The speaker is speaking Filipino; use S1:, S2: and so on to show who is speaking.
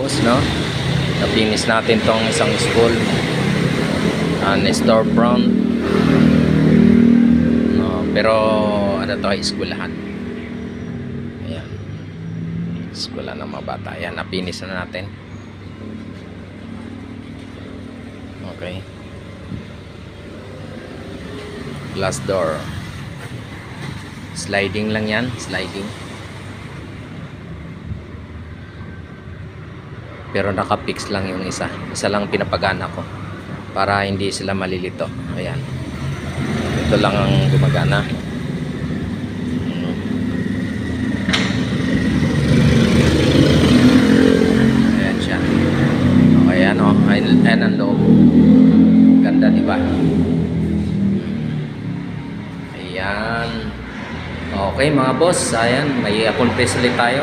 S1: Tapos, no? Napinis natin tong isang school. Storefront. No, pero ano to, eskwelahan. Ayan. Eskwela ng mga bata. Ayan, napinis na natin. Okay. Glass door. Sliding lang yan. Sliding. Pero naka-fix lang yung isa. Isa lang pinapagana ko. Para hindi sila malilito. Ayan. Ito lang ang gumagana. Ayan siya. Okay, ayan o. Ayan ang loob. Ganda, diba? Ayan. Okay mga boss. Ayan. May accomplish ulit tayo.